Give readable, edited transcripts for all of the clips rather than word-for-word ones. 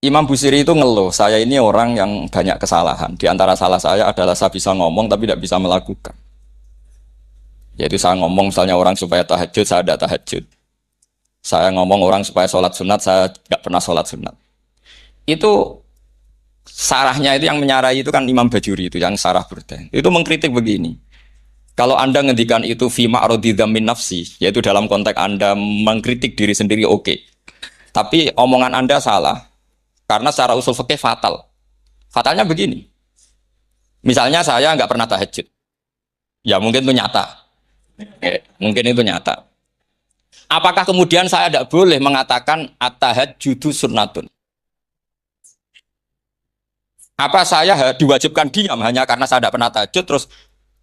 Imam Busiri itu ngeluh, saya ini orang yang banyak kesalahan. Di antara salah saya adalah saya bisa ngomong tapi tidak bisa melakukan. Yaitu saya ngomong misalnya orang supaya tahajud, saya tidak tahajud. Saya ngomong orang supaya sholat sunat, saya tidak pernah sholat sunat. Itu sarahnya itu yang menyarai itu kan Imam Bajuri itu yang sarah burda. Itu mengkritik begini. Kalau Anda ngendikan itu fi ma'radi dzammin nafsi, yaitu dalam konteks Anda mengkritik diri sendiri oke. Tapi omongan Anda salah. Karena secara usul fikih fatal. Fatalnya begini. Misalnya saya nggak pernah tahajud. Ya mungkin itu nyata. Mungkin itu nyata. Apakah kemudian saya tidak boleh mengatakan at-tahajjudu sunnatun? Apa saya diwajibkan diam hanya karena saya tidak pernah tahajud terus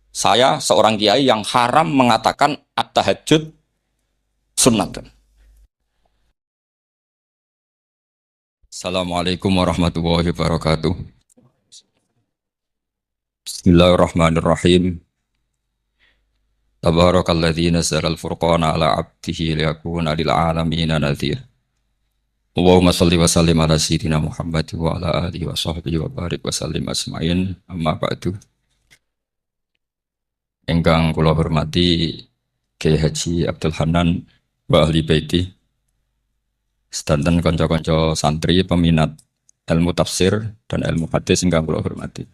saya seorang kiai yang haram mengatakan at-tahajjud sunnatun? Assalamualaikum warahmatullahi wabarakatuh. Bismillahirrahmanirrahim. Tabarakalladzi nazzala al-furqana ala 'abdihi liyakuna lil 'alamin nadhir. Allahumma shalli wa sallim ala sayyidina Muhammad wa ala alihi wa sahbihi wa barik wa sallim asma'in. Amma ba'du. Ingkang kula hormati Kyai Haji Abdul Hanan wa ahli baiti. Sedanten kanca-kanca santri peminat ilmu tafsir dan ilmu hadis ingkang kula hormati.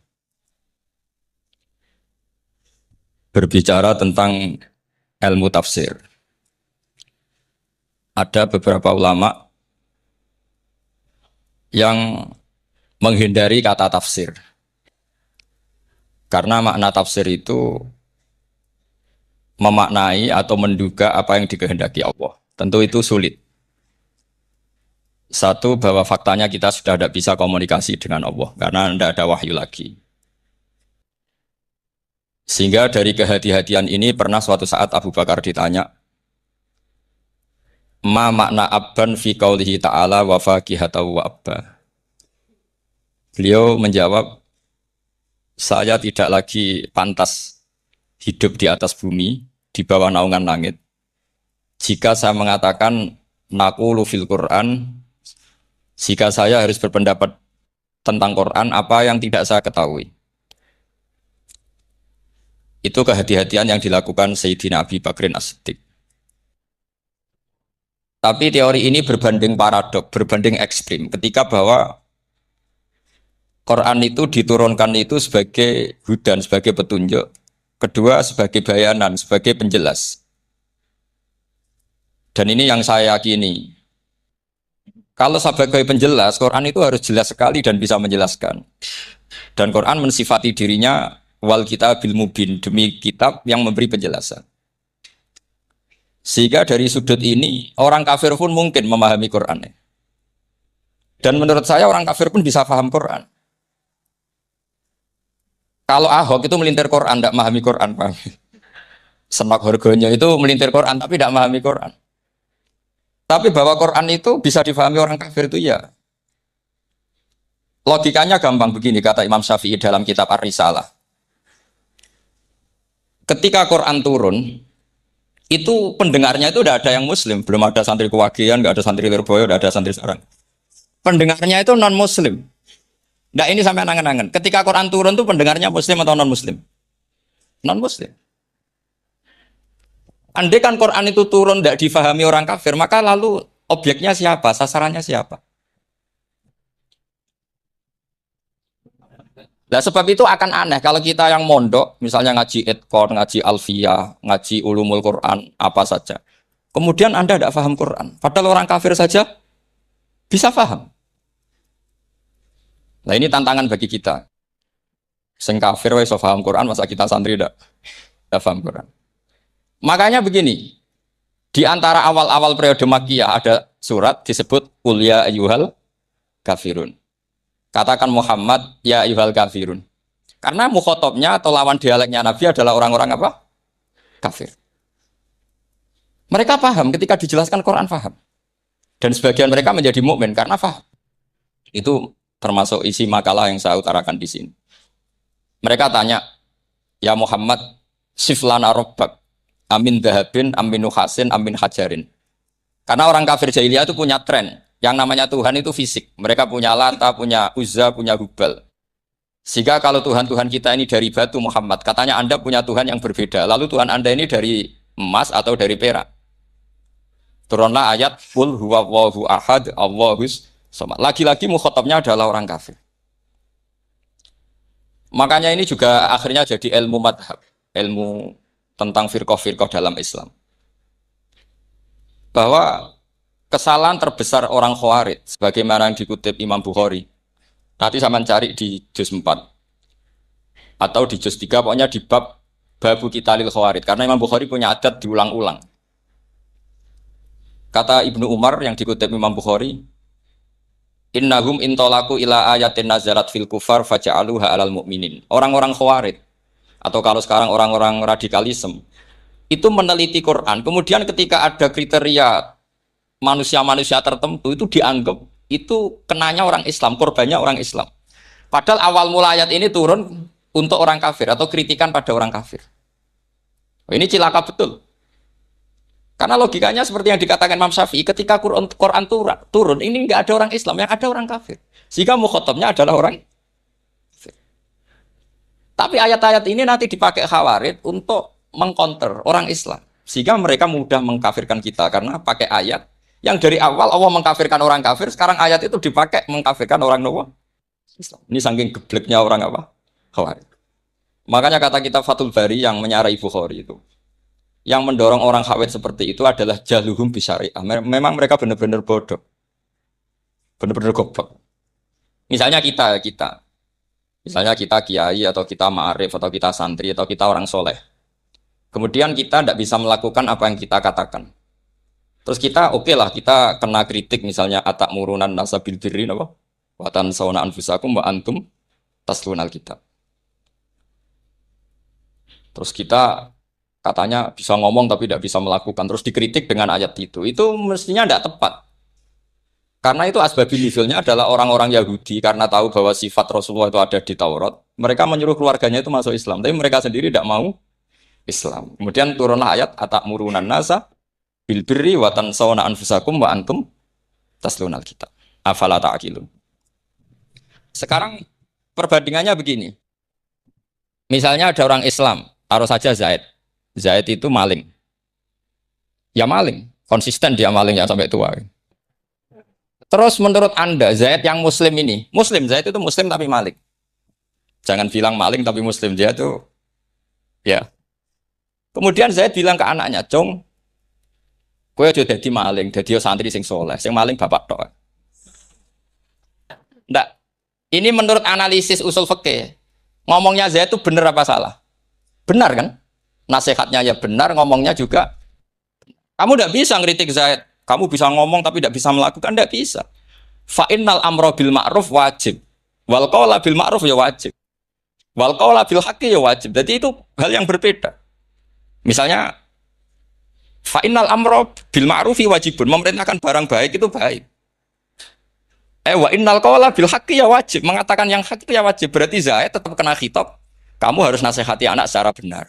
Berbicara tentang ilmu tafsir. Ada beberapa ulama yang menghindari kata tafsir. Karena makna tafsir itu memaknai atau menduga apa yang dikehendaki Allah. Tentu itu sulit. Satu, bahwa faktanya kita sudah tidak bisa komunikasi dengan Allah karena tidak ada wahyu lagi. Sehingga dari kehati-hatian ini pernah suatu saat Abu Bakar ditanya, ma makna abban fi qaulihi ta'ala wa faqihatan wa abba. Beliau menjawab, saya tidak lagi pantas hidup di atas bumi, di bawah naungan langit. Jika saya mengatakan naqulu fil Quran, jika saya harus berpendapat tentang Quran apa yang tidak saya ketahui. Itu kehati-hatian yang dilakukan Sayyidina Abi Bakrin As-Siddiq. Tapi teori ini berbanding paradok, berbanding ekstrim. Ketika bahwa Quran itu diturunkan itu sebagai hudan, sebagai petunjuk. Kedua sebagai bayanan, sebagai penjelas. Dan ini yang saya yakini. Kalau sebagai penjelas, Quran itu harus jelas sekali dan bisa menjelaskan. Dan Quran mensifati dirinya wal kitabil mubin, demi kitab yang memberi penjelasan. Sehingga dari sudut ini orang kafir pun mungkin memahami Quran. Dan menurut saya orang kafir pun bisa paham Quran. Kalau Ahok itu melintir Quran, tidak memahami Quran, paham? Senak Horgonya itu melintir Quran tapi tidak memahami Quran. Tapi bahwa Quran itu bisa difahami orang kafir itu ya. Logikanya gampang begini, kata Imam Syafi'i dalam kitab Ar-Risalah. Ketika Quran turun, itu pendengarnya itu tidak ada yang muslim. Belum ada santri Kewagian, nggak ada santri Lirboyo, tidak ada santri Sarang. Pendengarnya itu non-muslim. Nah ini sampai angan-angan. Ketika Quran turun itu pendengarnya muslim atau non-muslim? Non-muslim. Andai kan Quran itu turun tidak difahami orang kafir, maka lalu objeknya siapa? Sasarannya siapa? Nah sebab itu akan aneh kalau kita yang mondok, misalnya ngaji Edkor, ngaji Alfiyah, ngaji Ulumul Quran, apa saja. Kemudian Anda tidak paham Quran. Padahal orang kafir saja bisa paham. Nah ini tantangan bagi kita. Sing kafir wis paham Quran, masa kita santri tidak paham Quran. Makanya begini, di antara awal-awal periode Makkiyah ada surat disebut Qul ya ayyuhal kafirun. Katakan Muhammad ya ayyuhal kafirun. Karena mukhatabnya atau lawan dialeknya Nabi adalah orang-orang apa? Kafir. Mereka paham ketika dijelaskan Quran, paham. Dan sebagian mereka menjadi mukmin karena paham. Itu termasuk isi makalah yang saya utarakan di sini. Mereka tanya, ya Muhammad, siflana rabbak, amin dahabin, amin nuhasin, amin hajarin. Karena orang kafir jahiliyah itu punya tren. Yang namanya Tuhan itu fisik. Mereka punya Lata, punya Uzza, punya Hubal. Sehingga kalau Tuhan-Tuhan kita ini dari batu Muhammad, katanya Anda punya Tuhan yang berbeda. Lalu Tuhan Anda ini dari emas atau dari perak. Turunlah ayat Qul huwallahu ahad Allahus samad. Lagi-lagi mukhatabnya adalah orang kafir. Makanya ini juga akhirnya jadi ilmu madhab, ilmu tentang firqah-firqah dalam Islam. Bahwa kesalahan terbesar orang Khawarij, sebagaimana yang dikutip Imam Bukhari, nanti saya mencari di juz 4 atau di juz 3, pokoknya di bab Babu Qitalil Khawarij, karena Imam Bukhari punya adat diulang-ulang. Kata Ibnu Umar yang dikutip Imam Bukhari, innahum intolaku ila ayatin nazarat fil kufar faja'aluha alal mu'minin. Orang-orang Khawarij, atau kalau sekarang orang-orang radikalisme, itu meneliti Quran, kemudian ketika ada kriteria manusia-manusia tertentu, itu dianggap itu kenanya orang Islam, korbannya orang Islam. Padahal awal mula ayat ini turun untuk orang kafir, atau kritikan pada orang kafir. Ini cilaka betul. Karena logikanya seperti yang dikatakan Imam Syafi'i, ketika Quran turun, ini nggak ada orang Islam, yang ada orang kafir. Sehingga mukhatabnya adalah orang kafir. Tapi ayat-ayat ini nanti dipakai Khawarij untuk mengcounter orang Islam. Sehingga mereka mudah mengkafirkan kita, karena pakai ayat yang dari awal Allah mengkafirkan orang kafir, sekarang ayat itu dipakai mengkafirkan orang Islam. Ini saking gebleknya orang apa? Khawarij. Makanya kata kita Fathul Bari yang menyarai Bukhari itu, yang mendorong orang Khawarij seperti itu adalah jahluhum bisyariah. Memang mereka benar-benar bodoh, benar-benar goblok. Misalnya kita kiai atau kita ma'arif atau kita santri atau kita orang soleh. Kemudian kita tidak bisa melakukan apa yang kita katakan. Terus kita oke lah, kita kena kritik misalnya atak murunan nasabil birri apa? Wa tansawna anfusakum wa antum taslunal kitab. Terus kita katanya bisa ngomong tapi tidak bisa melakukan, terus dikritik dengan ayat itu mestinya tidak tepat. Karena itu asbabil nuzulnya adalah orang-orang Yahudi, karena tahu bahwa sifat Rasulullah itu ada di Taurat, mereka menyuruh keluarganya itu masuk Islam, tapi mereka sendiri tidak mau Islam. Kemudian turunlah ayat atakmurunan nasa bil birri wa tansawna anfusakum wa antum taslunal kitab. Afala ta'qilun. Sekarang perbandingannya begini. Misalnya ada orang Islam, taruh saja Zaid. Zaid itu maling. Ya maling, konsisten dia maling ya sampai tua. Terus menurut Anda, Zaid yang muslim ini, muslim, Zaid itu muslim tapi maling. Jangan bilang maling tapi muslim, dia tuh ya. Kemudian Zaid bilang ke anaknya, "Cung, kowe aja dadi maling, dadi santri sing soleh, sing maling bapak tok." Ndak. Ini menurut analisis usul fikih. Ngomongnya Zaid itu benar apa salah? Benar kan? Nasihatnya ya benar, ngomongnya juga. Kamu tidak bisa ngeritik Zaid. Kamu bisa ngomong tapi tidak bisa melakukan, tidak bisa. Fa'innal amro bil ma'ruf wajib. Wal qawla bil ma'ruf ya wajib. Wal qawla bil haqqi ya wajib. Jadi itu hal yang berbeda. Misalnya fa'innal amro bil ma'rufi wajibun. Memerintahkan barang baik itu baik. Wa innal qawla bil haqqi ya wajib. Mengatakan yang hak itu ya wajib. Berarti Zaid tetap kena khitab. Kamu harus nasihati anak secara benar.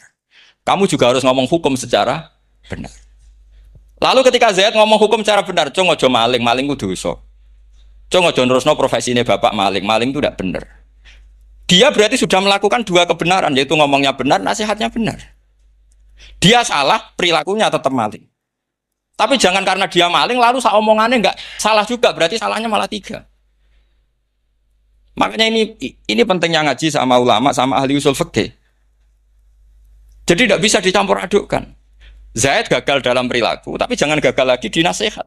Kamu juga harus ngomong hukum secara benar. Lalu ketika Zaid ngomong hukum secara benar, cung ojo maling, maling itu dosa. Cung ojo nerusno profesine bapak maling, maling itu tidak benar. Dia berarti sudah melakukan dua kebenaran, yaitu ngomongnya benar, nasihatnya benar. Dia salah, perilakunya tetap maling. Tapi jangan karena dia maling, lalu omongannya enggak salah juga, berarti salahnya malah tiga. Makanya ini pentingnya ngaji sama ulama, sama ahli usul fikih. Jadi tidak bisa dicampur adukkan. Zaid gagal dalam perilaku, tapi jangan gagal lagi di nasihat.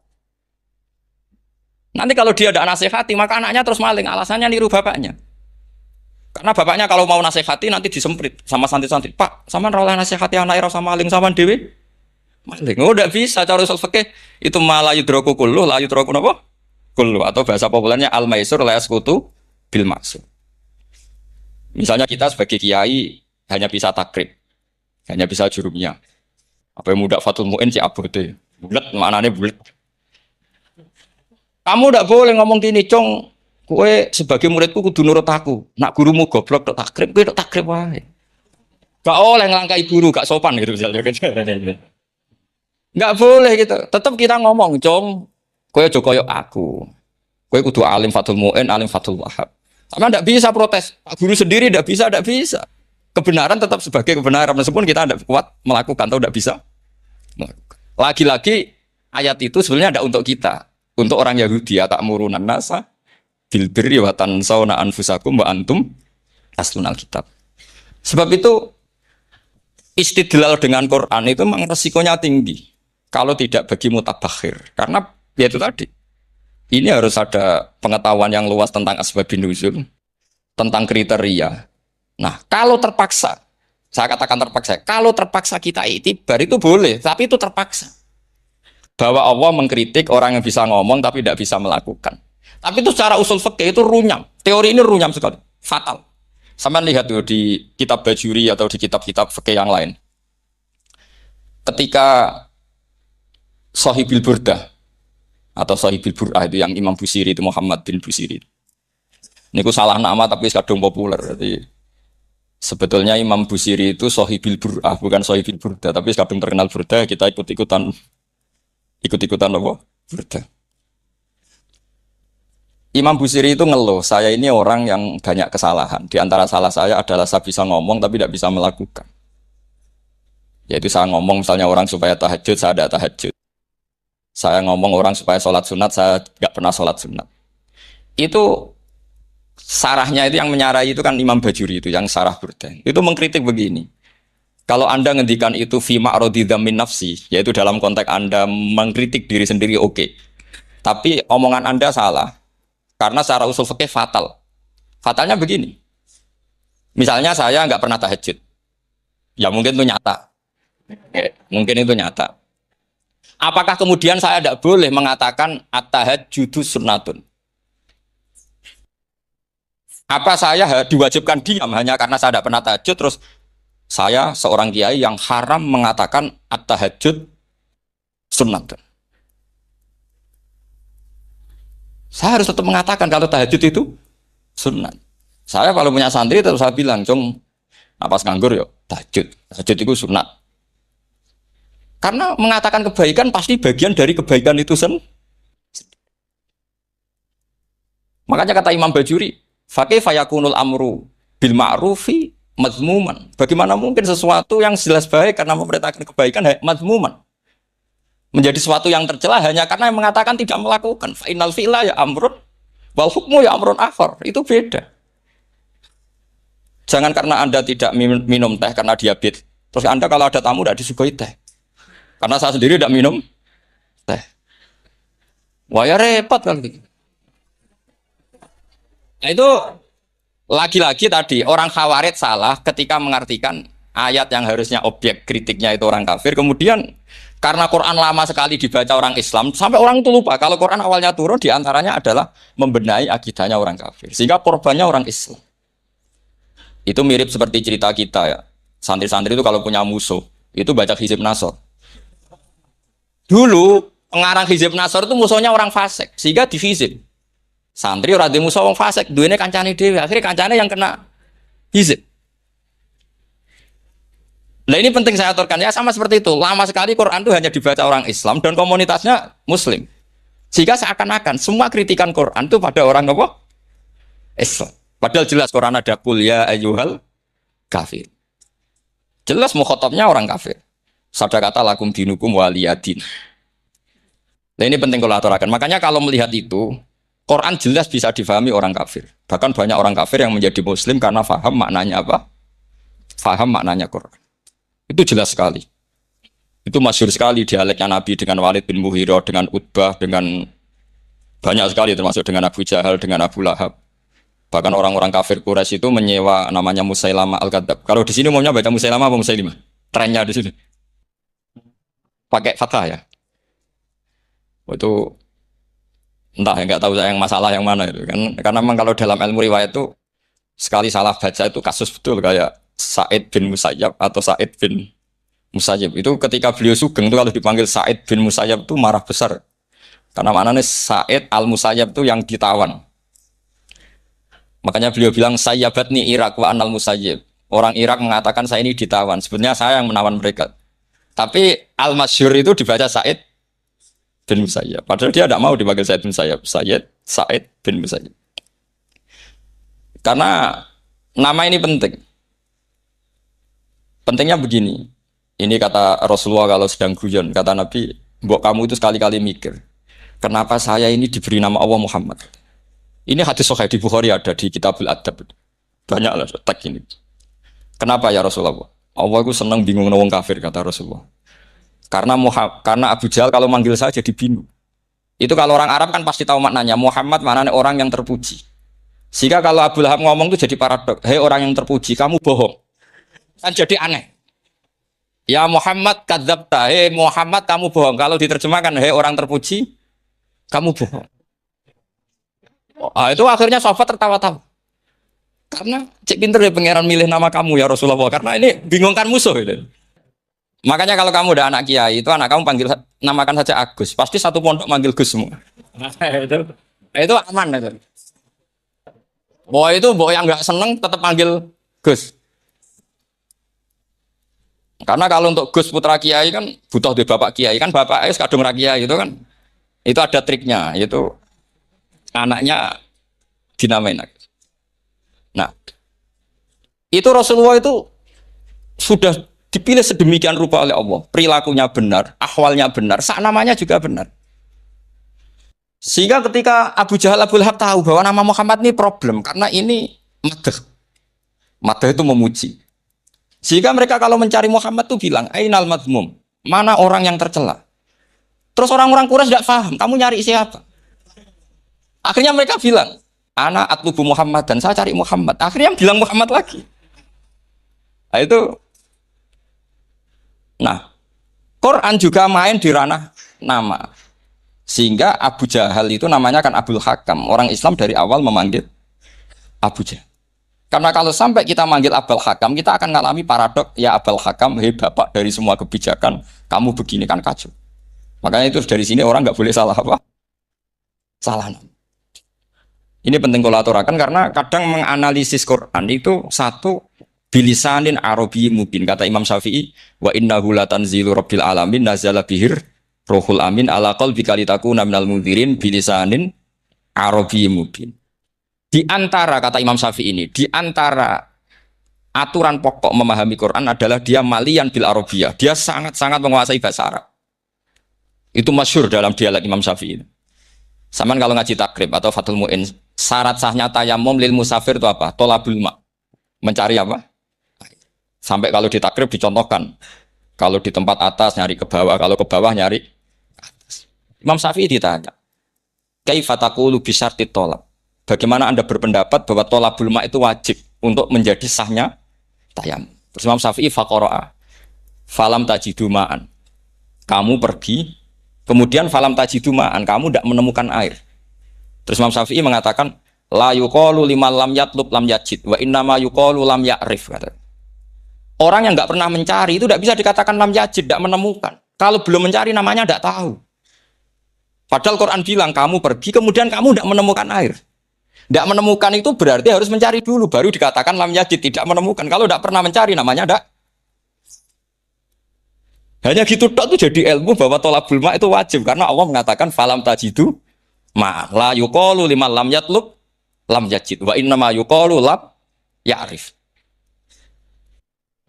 Nanti kalau dia tidak nasihati, maka anaknya terus maling. Alasannya niru bapaknya. Karena bapaknya kalau mau nasihati nanti disemprit sama santri-santri. Pak, sama rawlah nasihati anak ira sama maling sama dewi. Maling. Oh, tidak bisa cara usul fikih. Itu malah yudroku kulluh, la yudroku napa? Kulluh, atau bahasa populernya al-maisur la yasqutu bil maksud. Misalnya kita sebagai kiai hanya bisa takrib, hanya bisa jurumnya. Apa yang muda Fatul Mu'in si abote. Bulet, maknanya bulet. Kamu tidak boleh ngomong gini, Cong. Kowe sebagai muridku kudu nurut aku. Nak gurumu goblok tok takrib, kowe tok takrib wae. Gak oleh ngelangkai guru, gak sopan gitu misalnya. Gak boleh gitu. Tetap kita ngomong, Cong. Kowe aja koyo aku. Kowe kudu alim Fathul Mu'in, alim Fathul Wahab. Sama tidak bisa protes. Pak guru sendiri tidak bisa, tidak bisa. Kebenaran tetap sebagai kebenaran meskipun kita tidak kuat melakukan atau tidak bisa melakukan. Lagi-lagi ayat itu sebenarnya ada untuk kita, untuk orang Yahudi, ya ta'murunan nasa bil birri wa tansawna anfusakum wa antum taslunal kitab. Sebab itu istidlal dengan Quran itu memang resikonya tinggi kalau tidak bagi mutabakhir. Karena ya itu tadi. Ini harus ada pengetahuan yang luas tentang asbabun nuzul, tentang kriteria. Nah, kalau terpaksa, saya katakan terpaksa, kalau terpaksa kita itibar itu boleh, tapi itu terpaksa. Bahwa Allah mengkritik orang yang bisa ngomong tapi tidak bisa melakukan. Tapi itu secara usul fikih itu runyam. Teori ini runyam sekali, fatal. Sampai lihat tuh di kitab Bajuri atau di kitab-kitab fikih yang lain. Ketika Shahibil Burdah atau Shahibil Bur'ah itu yang Imam Busiri itu Muhammad bin Busiri. Ini ku salah nama tapi kadang populer. Jadi sebetulnya Imam Busiri itu Shahibil Bur'ah bukan Shahibil Burdah, tapi kadang terkenal Burdah, kita ikut-ikutan apa? Burdah. Imam Busiri itu ngeluh, saya ini orang yang banyak kesalahan. Di antara salah saya adalah saya bisa ngomong tapi tidak bisa melakukan. Yaitu saya ngomong misalnya orang supaya tahajud, saya tidak tahajud. Saya ngomong orang supaya sholat sunat, saya nggak pernah sholat sunat. Itu sarahnya itu yang menyarai itu kan Imam Bajuri itu, yang sarah Burdah. Itu mengkritik begini. Kalau Anda ngendikan itu fi ma'radi dzammin nafsi, yaitu dalam konteks Anda mengkritik diri sendiri oke. Tapi omongan Anda salah. Karena secara usul fikih fatal. Fatalnya begini. Misalnya saya nggak pernah tahajud. Ya mungkin itu nyata. Mungkin itu nyata. Apakah kemudian saya tidak boleh mengatakan at-tahajjudu sunnatun? Apa saya diwajibkan diam hanya karena saya tidak pernah tahajud, terus saya seorang kiai yang haram mengatakan at-tahajjud sunnatun? Saya harus tetap mengatakan kalau tahajud itu sunnat. Saya kalau punya santri terus saya bilang, "Cung, napas nganggur yuk, tahajud. Tahajud itu sunnat." Karena mengatakan kebaikan pasti bagian dari kebaikan itu sendiri. Makanya kata Imam Bajuri, "Faqih fayakunul amru bil ma'rufi mazmuman." Bagaimana mungkin sesuatu yang jelas baik karena memerintahkan kebaikan mazmuman menjadi sesuatu yang tercela hanya karena yang mengatakan tidak melakukan. Fa innal fi'la ya amrun wal hukmu ya amrun akhar. Itu beda. Jangan karena Anda tidak minum teh karena diabetes, terus Anda kalau ada tamu tidak disuguhi teh. Karena saya sendiri tidak minum teh. Wah ya repot kan. Nah itu lagi-lagi tadi orang Khawarij salah ketika mengartikan ayat yang harusnya objek kritiknya itu orang kafir. Kemudian karena Quran lama sekali dibaca orang Islam, sampai orang itu lupa kalau Quran awalnya turun diantaranya adalah membenahi akidahnya orang kafir. Sehingga korbannya orang Islam. Itu mirip seperti cerita kita ya. Santri-santri itu kalau punya musuh, itu baca Hizib Nasr. Dulu pengarang Hizib Nasr itu musuhnya orang fasik, sehingga dihizib. Santri ora di musuh wong fasik, duwene kancane dhewe, akhirnya kancane yang kena hizib. Nah ini penting saya aturkan ya, sama seperti itu. Lama sekali Quran itu hanya dibaca orang Islam dan komunitasnya Muslim. Sehingga seakan-akan semua kritikan Quran itu pada orang apa? Islam. Padahal jelas Quran ada qul ya ayyuhal kafir. Jelas mukhatabnya orang kafir. Sabda kata lakum dinukum waliyadin. Nah ini penting kalau aturakan. Makanya kalau melihat itu, Quran jelas bisa difahami orang kafir. Bahkan banyak orang kafir yang menjadi Muslim karena faham maknanya apa? Faham maknanya Quran. Itu jelas sekali. Itu masyhur sekali dialeknya Nabi dengan Walid bin Mughirah, dengan Utbah, dengan banyak sekali termasuk dengan Abu Jahal, dengan Abu Lahab. Bahkan orang-orang kafir Quraisy itu menyewa namanya Musailama Al-Kadzab. Kalau di sini umumnya baca Musailama apa Musailimah? Trennya di sini. Pakai fathah ya. Itu entah ya, nggak tahu saya yang masalah yang mana itu kan, karena memang kalau dalam ilmu riwayat itu sekali salah baca itu kasus betul kayak Sa'id bin Musayyab atau Sa'id bin Musayyab itu ketika beliau sugeng itu kalau dipanggil Sa'id bin Musayyab itu marah besar karena maknanya Sa'id al Musayyab itu yang ditawan, makanya beliau bilang sayyabatni Irak wa anal Musayyab, orang Irak mengatakan saya ini ditawan, sebenarnya saya yang menawan mereka, tapi al masyhur itu dibaca Sa'id bin Musayyab. Padahal dia tidak mau dipanggil Said bin Musayyab, Said bin Musayyab. Karena nama ini penting. Pentingnya begini. Ini kata Rasulullah kalau sedang guyon, kata Nabi, mbok kamu itu sekali-kali mikir, kenapa saya ini diberi nama Allah Muhammad? Ini hadis sahih di Bukhari, ada di Kitabul Adab. Banyak lah teks ini. Kenapa ya Rasulullah? Allah itu senang bingung wong kafir, kata Rasulullah. Karena Abu Jahal kalau manggil saya jadi bingung. Itu kalau orang Arab kan pasti tahu maknanya. Muhammad maknanya orang yang terpuji. Sehingga kalau Abu Lahab ngomong itu jadi paradok. Hei orang yang terpuji, kamu bohong. Kan jadi aneh. Ya Muhammad kadzabta, hei Muhammad kamu bohong. Kalau diterjemahkan, hei orang terpuji, kamu bohong. Itu akhirnya sahabat tertawa-tawa. Karena cek pinter ya pangeran milih nama kamu ya Rasulullah. Karena ini bingungkan musuh. Gitu. Makanya kalau kamu udah anak kiai, itu anak kamu panggil namakan saja Agus. Pasti satu pondok manggil Gus semua. Itu aman itu. Boy yang nggak seneng tetap panggil Gus. Karena kalau untuk Gus putra kiai kan butuh di bapak kiai kan bapak es kadung kiai itu kan itu ada triknya itu anaknya dinamain. Nah itu Rasulullah itu sudah dipilih sedemikian rupa oleh Allah, perilakunya benar, ahwalnya benar, sak namanya juga benar. Sehingga ketika Abu Jahal Abu Lahab tahu bahwa nama Muhammad ini problem karena ini madah itu memuji. Sehingga mereka kalau mencari Muhammad tuh bilang, Ainal madmum, mana orang yang tercela. Terus orang-orang Quraisy tidak paham, kamu nyari siapa? Akhirnya mereka bilang, Ana atlubu Muhammad dan saya cari Muhammad. Akhirnya bilang Muhammad lagi. Nah itu, Quran juga main di ranah nama. Sehingga Abu Jahal itu namanya kan Abul Hakam. Orang Islam dari awal memanggil Abu Jahal. Karena kalau sampai kita manggil Abul Hakam, kita akan mengalami paradok, ya Abul Hakam, hei bapak dari semua kebijakan, kamu begini kan kacau. Makanya itu dari sini orang nggak boleh salah apa? Salah. Ini penting kalau aturakan karena kadang menganalisis Quran itu satu bilisanin Arabi mubin. Kata Imam Syafi'i, wa innahu latanzilu rabbil alamin nazala bihir rohul amin ala qalbika litakuna minal mundzirin bilisanin Arabi mubin. Di antara kata Imam Syafi'i ini, di antara aturan pokok memahami Quran adalah dia malian bil arabiyah. Dia sangat-sangat menguasai bahasa Arab. Itu masyhur dalam dialek Imam Syafi'i. Saman kalau ngaji takrib atau Fathul Mu'in, syarat sahnya tayammum lil musafir itu apa? Tolabul ma. Mencari apa? Sampai kalau di takrib dicontohkan. Kalau di tempat atas nyari ke bawah, kalau ke bawah nyari ke atas. Imam Syafi'i ditanya, kaifa taqulu bi syartit tolab? Bagaimana Anda berpendapat bahwa tolabul ma' itu wajib untuk menjadi sahnya tayamum? Terus Imam Syafi'i faqara'a falam tajidu ma'an. Kamu pergi, kemudian falam tajidu ma'an, kamu tidak menemukan air. Terus Imam Syafi'i mengatakan la yuqalu liman lam yatlub lam yajid wa innama yuqalu lam ya'rif. Orang yang nggak pernah mencari itu tidak bisa dikatakan lam yajid, tidak menemukan. Kalau belum mencari namanya tidak tahu. Padahal Quran bilang kamu pergi, kemudian kamu tidak menemukan air. Tidak menemukan itu berarti harus mencari dulu, baru dikatakan lam yajid, tidak menemukan. Kalau tidak pernah mencari namanya tidak. Hanya gitu tok itu jadi ilmu bahwa tolabul ma' itu wajib karena Allah mengatakan falam tajidu ma la yuqalu liman lam yatlub lam yajid wa innama yuqalu lam ya'rif.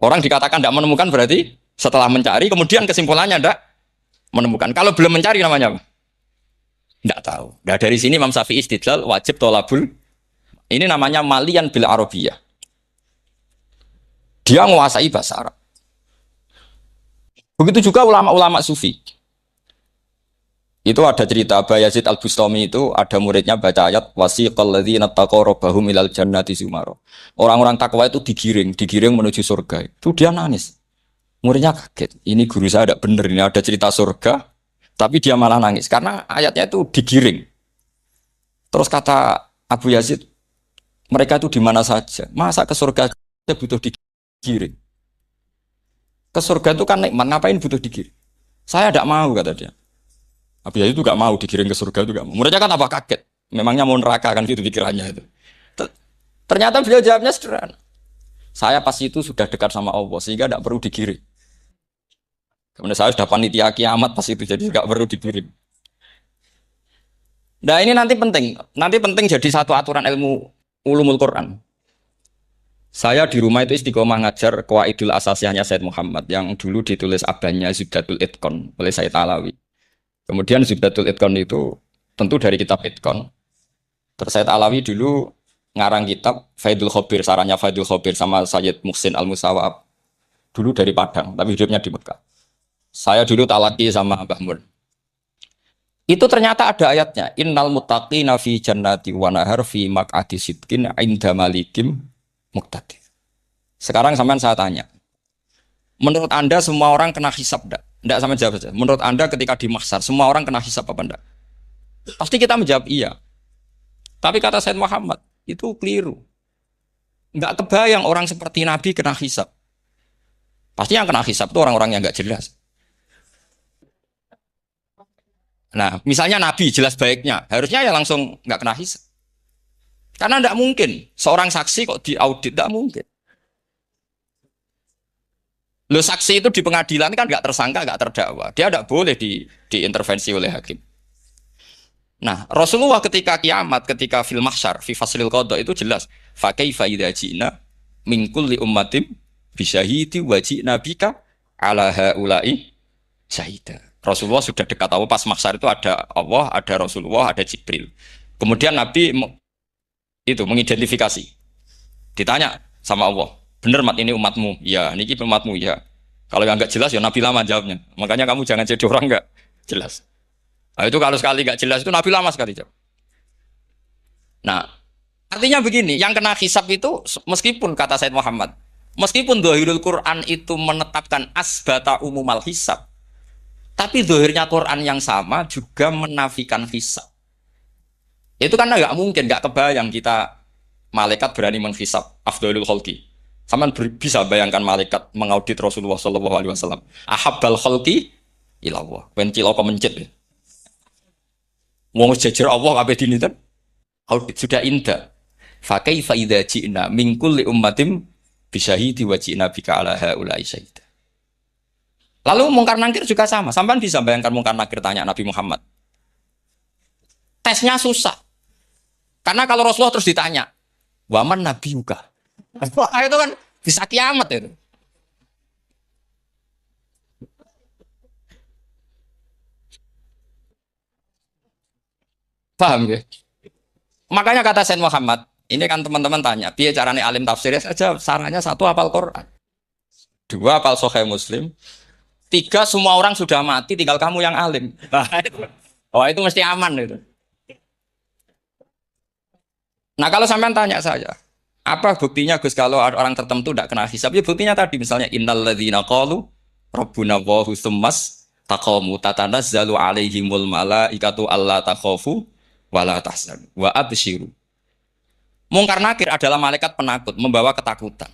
Orang dikatakan tidak menemukan berarti setelah mencari kemudian kesimpulannya tidak menemukan. Kalau belum mencari namanya apa? Tidak tahu. Nah dari sini Imam Syafi'i istidlal wajib tolabul. Ini namanya malian bil arabiyah. Dia menguasai bahasa Arab. Begitu juga ulama-ulama sufi. Itu ada cerita Bayazid Al-Bustami itu ada muridnya baca ayat wasiqal ladzina taqaw rabbahum ilal jannati zumara. Orang-orang takwa itu digiring menuju surga. Itu dia nangis. Muridnya kaget. Ini guru saya tidak benar, ini ada cerita surga. Tapi dia malah nangis karena ayatnya itu digiring. Terus kata Abu Yazid, mereka itu di mana saja? Masa ke surga butuh digiring? Ke surga itu kan nikmat, ngapain butuh digiring? Saya tidak mau, kata dia. Abu Yazid itu gak mau digiring ke surga itu gak mau. Muridnya kan apa kaget? Memangnya mau neraka kan gitu pikirannya itu. Ternyata beliau jawabnya sederhana. Saya pas itu sudah dekat sama Allah sehingga tidak perlu digiring. Kemudian saya sudah panitia kiamat pas itu, jadi nggak perlu dikirim. Nah ini nanti penting jadi satu aturan ilmu ulumul Quran. Saya di rumah itu istiqomah ngajar Qawaidul Asasiyahnya Said Muhammad yang dulu ditulis abahnya Zubdatul Itqan oleh Said Alawi. Kemudian Zubdatul Itqan itu tentu dari kitab Itqan. Terus Said Alawi dulu ngarang kitab Faidul Khobir, sarannya Faidul Khobir sama Sayyid Muhsin Al-Musawab. Dulu dari Padang, tapi hidupnya di Mekah. Saya dulu talaki sama Mbah Mun. Itu ternyata ada ayatnya. Innal muttaqina fi jannati wa nahar fi maq'adi sidqin 'inda malikim muqtadir. Sekarang sampean saya tanya. Menurut Anda semua orang kena hisab enggak? Enggak, sama jawab saja. Menurut Anda ketika di mahsyar semua orang kena hisab apa enggak? Pasti kita menjawab iya. Tapi kata Said Muhammad, itu keliru. Enggak kebayang orang seperti Nabi kena hisab. Pasti yang kena hisab itu orang-orang yang enggak jelas. Nah, misalnya Nabi jelas baiknya, harusnya ya langsung nggak kena hisab. Karena tidak mungkin seorang saksi kok diaudit, tidak mungkin. Lo saksi itu di pengadilan kan nggak tersangka, nggak terdakwa, dia tidak boleh diintervensi oleh hakim. Nah, Rasulullah ketika kiamat, ketika fil mahsyar, fi faslil qada itu jelas. Fa kaifa idza ji'na min kulli ummatin bisyahidi wa ji'na bika ala haula'i syahida. Rasulullah sudah dekat Allah pas mahsyar itu ada Allah, ada Rasulullah, ada Jibril. Kemudian Nabi itu mengidentifikasi. Ditanya sama Allah, benar mat ini umatmu? Ya, niki umatmu ya. Kalau yang nggak jelas ya Nabi lama jawabnya. Makanya kamu jangan jadi orang nggak jelas. Nah, itu kalau sekali nggak jelas itu Nabi lama sekali jawab. Nah, artinya begini, yang kena hisab itu meskipun kata Said Muhammad, meskipun Dhahirul Quran itu menetapkan asbata umumal hisab, tapi dohirnya Quran yang sama juga menafikan hisab. Itu kan nggak mungkin, nggak kebayang kita malaikat berani menghisab afdhalul khalqi. Sama bisa bayangkan malaikat mengaudit Rasulullah Shallallahu Alaihi Wasallam. Ahabbal khalqi ilallah. Pencil kok mencit. Mau jajar Allah kabeh dini kan? Audit sudah indah. Fa kaifa idza ji'na min kulli ummatin bisyahidi wa ji'na bika ala haula'i syahida. Lalu mungkar nakir juga sama. Sampai bisa bayangkan mungkar nakir tanya Nabi Muhammad. Tesnya susah. Karena kalau Rasulullah terus ditanya, waman Nabi juga. Wah, itu kan bisa kiamat itu. Paham ya? Makanya kata Sayyid Muhammad, ini kan teman-teman tanya, biar caranya alim tafsirnya saja, sarannya satu hafal Quran. Dua hafal Sahih Muslim. Tiga semua orang sudah mati, tinggal kamu yang alim. Oh itu mesti aman itu. Nah kalau sampean tanya saya, apa buktinya Gus kalau orang tertentu tidak kena hisab? Ya buktinya tadi misalnya innalladzina qalu rabbuna Allahu tsummas taqamu tatanazzalu alaihimul malaikatu alla takhafu wala tahzanu wa absyiru. Mungkar nakir adalah malaikat penakut, membawa ketakutan.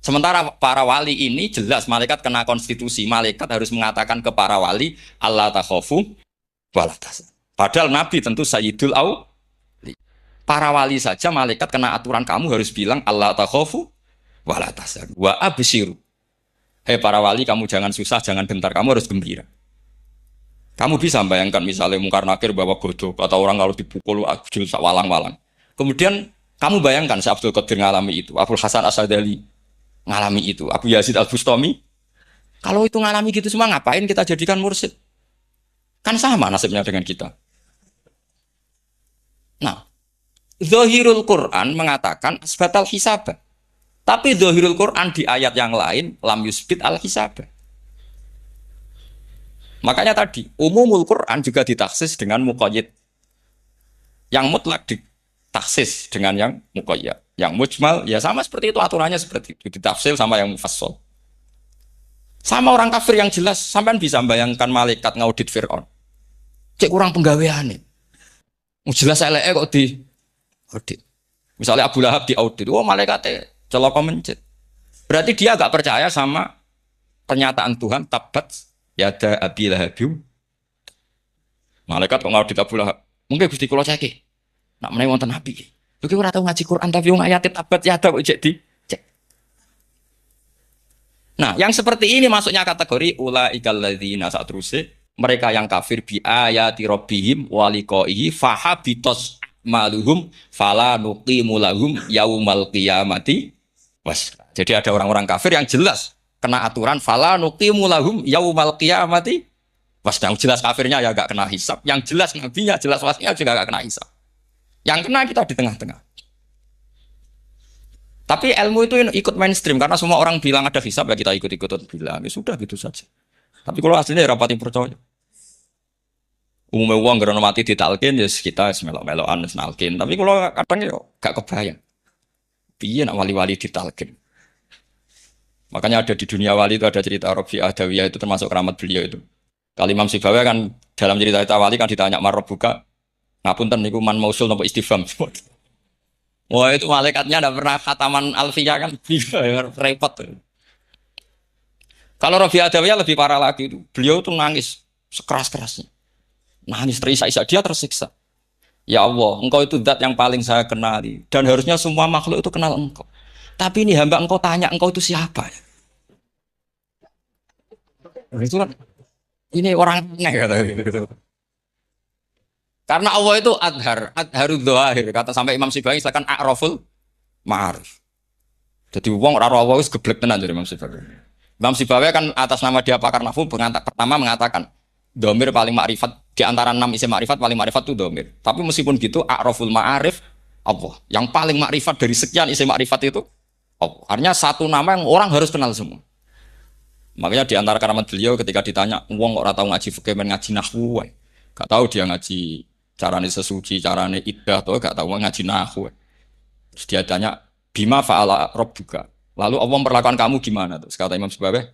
Sementara para wali ini jelas malaikat kena konstitusi, malaikat harus mengatakan ke para wali Allah takhafu wala tahzanu. Padahal Nabi tentu Sayyidul Auli. Para wali saja malaikat kena aturan kamu harus bilang Allah takhafu wala tahzanu wa absyiru. Hei para wali kamu jangan susah, jangan gentar, kamu harus gembira. Kamu bisa bayangkan misalnya mungkar nakir bawa godok atau orang kalau dipukul ajul walang-walang. Kemudian kamu bayangkan si Abdul Qadir ngalami itu, Abdul Hasan Asadali ngalami itu, Abu Yazid Al-Bustami. Kalau itu ngalami gitu semua, ngapain kita jadikan mursyid? Kan sama nasibnya dengan kita. Nah, Zahirul Quran mengatakan asbatal hisab. Tapi Zahirul Quran di ayat yang lain lam yusbit al-hisab. Makanya tadi umumul Quran juga ditaksis dengan muqayyid. Yang mutlak ditaksis dengan yang muqayyad. Yang mujmal ya sama seperti itu, aturannya seperti itu, ditafsir sama yang mufassal. Sama orang kafir yang jelas, sampean bisa bayangkan malaikat ngaudit Fir'aun. Cek kurang penggaweane. Jelas eleke kok di audit. Misalnya Abu Lahab di audit, oh malaikatnya celaka mencet. Berarti dia agak percaya sama pernyataan Tuhan tabat yada Abi Lahabim. Malaikat kok ngaudit Abu Lahab. Mungkin Gusti kula cek. Nak menawi wonten nabi. Lha ki ora tau ngaji Quran tapi wong ayat tabat yada kok jadi cek. Nah, yang seperti ini masuknya kategori ulaikal ladzina satruse Mereka yang kafir bi ayati rabbihim wa liqaihi fahabitos maluhum fala nuqimu lahum yaumal qiyamati was. Jadi ada orang-orang kafir yang jelas kena aturan fala nuqimu lahum yaumal qiyamati was. Yang jelas kafirnya ya gak kena hisab, yang jelas nabinya jelas wasnya juga gak kena hisab. Yang kena kita di tengah-tengah. Tapi ilmu itu ikut mainstream karena semua orang bilang ada hisab ya kita ikut-ikut bilang ya sudah gitu saja. Tapi kalau aslinya ya rapati percaya. Umumnya uang karena mati ditalkin ya kita melok-melokan nalkin. Tapi kalau kadang ya gak kebayang. Piye nak wali-wali ditalkin. Makanya ada di dunia wali itu ada cerita Rabi Adawiyah itu termasuk keramat beliau itu. Kali Imam Sibawi kan dalam cerita wali kan ditanya buka ngapunten niku man mausul nopo istifham. Wah itu malaikatnya tidak pernah khataman alfiyah kan repot. Kalau Rabi Adawiyah lebih parah lagi itu. Beliau tuh nangis sekeras-kerasnya. Nangis terisak-isak dia tersiksa. Ya Allah, engkau itu zat yang paling saya kenali dan harusnya semua makhluk itu kenal engkau. Tapi ini hamba engkau tanya engkau itu siapa? Itu kan ini orang aneh kata gitu. Karena Allah itu adharud dzahir kata sampai Imam Sibawayh silakan a'raful ma'arif. Jadi wong ora Allah wis geblek tenan dari Imam Sibawayh. Imam Sibawayh kan atas nama dia pakar nahwu pertama mengatakan domir paling makrifat di antara 6 isim makrifat paling makrifat itu domir. Tapi meskipun gitu a'raful ma'arif Allah. Yang paling makrifat dari sekian isim makrifat itu Allah. Artinya satu nama yang orang harus kenal semua. Makanya di antara keramat beliau ketika ditanya wong ora tahu ngaji fikih men ngaji nahwu wae. Gak tahu dia ngaji carane sesuci, carane iddah atau gak tahu ngaji nahwu. Terus dia tanya bima fa'ala rabbuka. Lalu Allah memperlakukan kamu gimana? Terus kata Imam Sibawayh,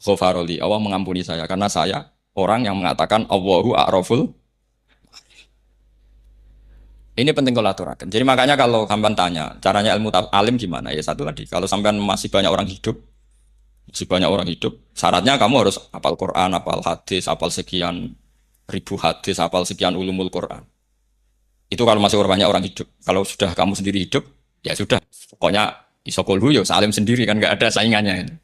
ghafaroli, Allah mengampuni saya karena saya orang yang mengatakan Allahu a'raful. Ini penting kalau aturakan. Jadi makanya kalau sampean tanya, caranya ilmu alim gimana? Ya satu tadi, kalau sampean masih banyak orang hidup, syaratnya kamu harus hafal Quran, hafal hadis, hafal sekian ribu hadis, hafal sekian ulumul Quran. Itu kalau masih banyak orang hidup. Kalau sudah kamu sendiri hidup, ya sudah. Pokoknya isokolhu ya salim sendiri kan nggak ada saingannya.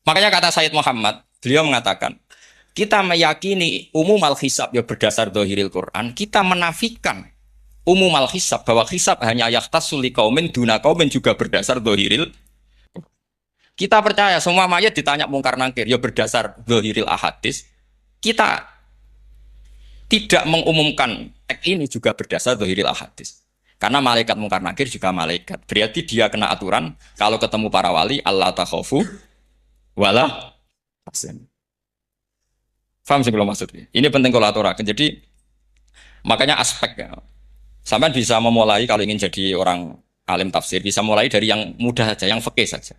Makanya kata Sayyid Muhammad, beliau mengatakan, kita meyakini umum al-hisab ya berdasar dohiril Quran, kita menafikan umum al-hisab bahwa hisab hanya yahtassul liqaumin duna qaumin juga berdasar dohiril. Kita percaya semua mayat ditanya mungkar nangkir ya berdasar dohiril ahadis. Kita tidak mengumumkan teks ini juga berdasar dohiril ahadis. Karena malaikat mungkar nangkir juga malaikat. Berarti dia kena aturan kalau ketemu para wali Allah takhafu wala tahzan. Faham sih kalau maksudnya? Ini penting kalau aturakan. Jadi makanya aspeknya sampai bisa memulai kalau ingin jadi orang alim tafsir bisa mulai dari yang mudah saja, yang fikih saja.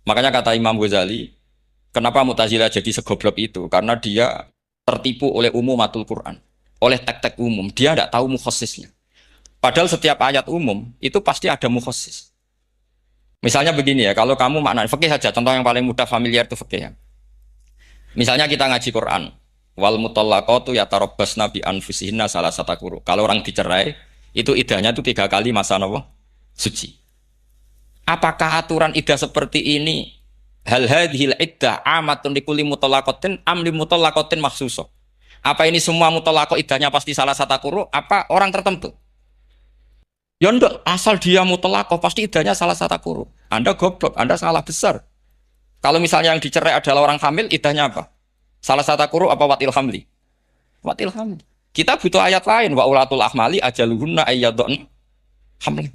Makanya kata Imam Ghazali, kenapa Mu'tazilah jadi segoblok itu? Karena dia tertipu oleh umumatul Quran, oleh tek-tek umum. Dia tidak tahu mukhasisnya. Padahal setiap ayat umum itu pasti ada mukhasis. Misalnya begini ya, kalau kamu makna fikih saja, contoh yang paling mudah familiar itu fikih ya. Misalnya kita ngaji Quran, wal mutallaqatu yatarabbasna bi anfusihinna salasata quru. Kalau orang dicerai, itu iddahnya itu 3 kali masa napa? Suci. Apakah aturan iddah seperti ini hal hadhil iddah amatun likulli mutallaqatin am li mutallaqatin makhsusah? Apa ini semua mutallaqah iddahnya pasti salah satu quru apa orang tertentu? Ya enggak, asal dia mutallaqah pasti iddahnya salah satu quru. Anda goblok, Anda salah besar. Kalau misalnya yang dicerai adalah orang hamil, iddahnya apa? Salah satu quru apa watil hamli? Watil hamli. Kita butuh ayat lain wa ulatul ahmali ajaluhunna ayyadun hamli.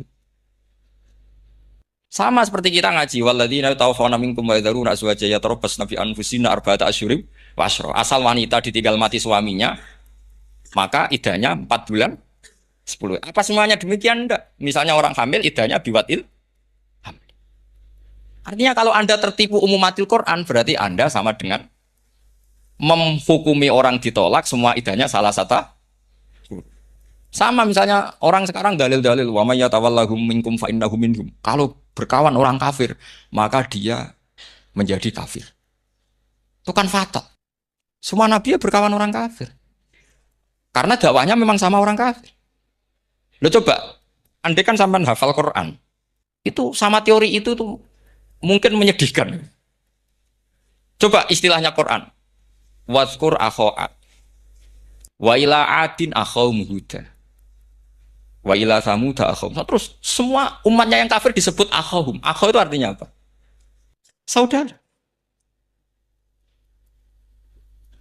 Sama seperti kita ngaji walladzina tawafawna minkum wa yadharuna azwaja yatarabbasna bi anfusina arba'ata asyhurin wa asyra. Asal wanita ditinggal mati suaminya, maka iddahnya 4 bulan 10. Apa semuanya demikian enggak? Misalnya orang hamil iddahnya biwatil. Artinya kalau Anda tertipu umumatil Quran, berarti Anda sama dengan menghukumi orang ditolak, semua iddahnya salah satu. Sama misalnya orang sekarang dalil-dalil, wa may yatawallahum minkum fa innahum minhum. Kalau berkawan orang kafir, maka dia menjadi kafir. Itu kan fatal. Semua nabi ya berkawan orang kafir. Karena dakwahnya memang sama orang kafir. Lo coba, andai kan sampean hafal Quran, itu sama teori itu tuh mungkin menyedihkan. Coba istilahnya Quran. Waskur akhoat. Wa ila adin akhawum huda. Wa ila samuda akhawum. Terus semua umatnya yang kafir disebut akhawum. Akhaw itu artinya apa? Saudara.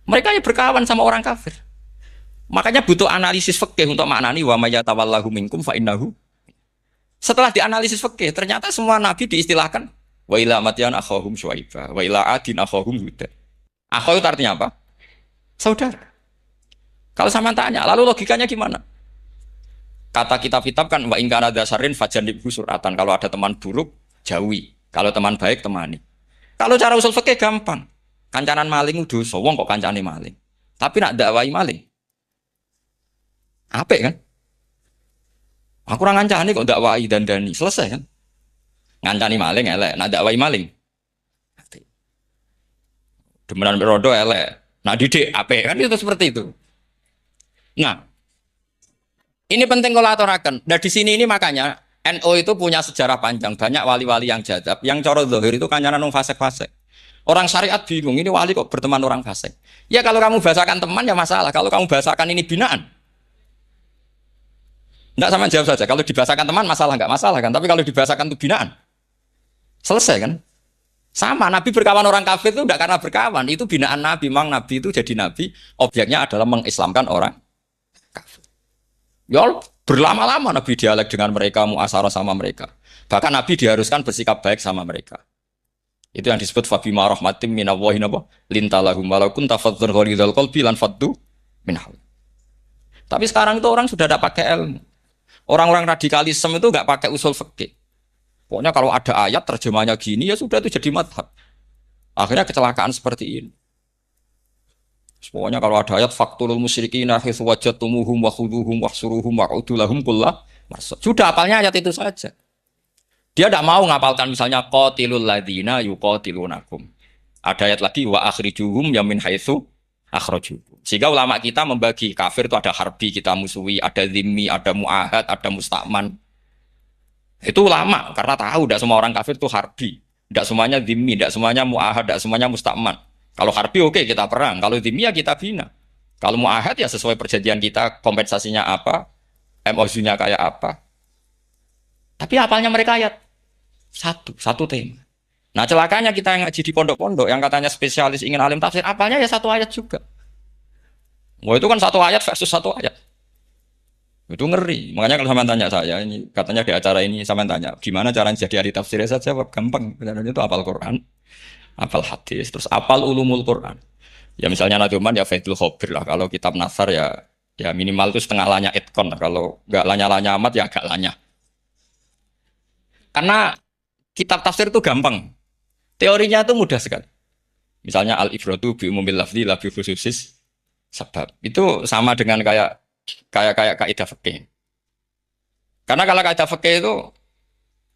Mereka yang berkawan sama orang kafir. Makanya butuh analisis fikih untuk maknani wa may yatawallahu minkum fa innahu. Setelah dianalisis fikih, ternyata semua nabi diistilahkan wa ila matyan akhahum syuaiba, wa ila adin akhahum huda. Akhaw itu artinya apa? Saudara. Kalau sama tanya, lalu logikanya gimana? Kata kitab-kitab kan wa in kana dasarin fajanibhu suratan. Kalau ada teman buruk, jauhi. Kalau teman baik, temani. Kalau cara usul fikih gampang. Kancanan maling dosa, wong kok kancane maling. Tapi nak dakwai maling. Apik kan? Aku ora ngancani kok dakwai dandani, selesai kan? Ngancani maling elek, nak dakwai maling. Apik. Demenan rodo elek, nak didik apik kan itu seperti itu. Nah, ini penting kalau aturaken. Nah di sini ini makanya NU itu punya sejarah panjang, banyak wali-wali yang jadab, yang coro zahir itu kancanan wong fasik-fasik. Orang syariat bingung, ini wali kok berteman orang fasik. Ya kalau kamu bahasakan teman ya masalah, kalau kamu bahasakan ini binaan. Enggak, sama jawab saja, kalau dibahasakan teman masalah enggak masalah kan, tapi kalau dibahasakan itu binaan. Selesai kan? Sama, Nabi berkawan orang kafir itu enggak karena berkawan, itu binaan Nabi, memang Nabi itu jadi Nabi, objeknya adalah mengislamkan orang kafir. Ya berlama-lama Nabi dialek dengan mereka, muasyarah sama mereka. Bahkan Nabi diharuskan bersikap baik sama mereka. Itu yang disebut fabima rahmatim minallahi lintalahum walau kunta fadzan ghalidhal qalbi lan faddu min hawl. Tapi sekarang itu orang sudah tidak pakai ilmu. Orang-orang radikalisme itu enggak pakai usul fikih. Pokoknya kalau ada ayat terjemahnya gini ya sudah itu jadi madhab. Akhirnya kecelakaan seperti ini. Pokoknya kalau ada ayat faktulul musyrikina haitsu wajadtumuhum wa khuduhum wahsuruhum wa'udu lahum kullah marsad. Sudah hafalnya ayat itu saja. Dia tidak mau ngapalkan misalnya qatilul ladzina yuqatilunakum. Ada ayat lagi wa akhrijuhum yamin haitsu akhrajukum. Sehingga ulama kita membagi kafir itu ada harbi, kita musuhi, ada zimmi, ada muahad, ada musta'man. Itu ulama karena tahu tidak semua orang kafir itu harbi. Tidak semuanya zimmi, tidak semuanya muahad, tidak semuanya musta'man. Kalau harbi oke, kita perang, kalau zimmi ya kita bina. Kalau muahad ya sesuai perjanjian kita, kompensasinya apa, MOU-nya kayak apa. Tapi apalnya mereka ayat satu tema. Nah celakanya kita yang ngaji di pondok-pondok yang katanya spesialis ingin alim tafsir, apalnya ya satu ayat juga. Wah itu kan satu ayat versus satu ayat. Itu ngeri. Makanya kalau sama tanya saya, ini katanya di acara ini sama tanya, gimana caranya jadi ahli tafsir? Saya jawab gampang. Benar itu hafal Quran, hafal hadis, terus hafal ulumul Quran. Ya misalnya Naduman ya Faithul Khobir lah. Kalau kitab Nasar ya minimal itu setengah lanya itkon lah. Kalau nggak lanya-lanya amat ya agak lanya. Karena kitab tafsir itu gampang. Teorinya itu mudah sekali. Misalnya al-ibratu bi umumil lafzi la bi khususis sebab. Itu sama dengan kayak kaidah fikih. Karena kalau kaidah fikih itu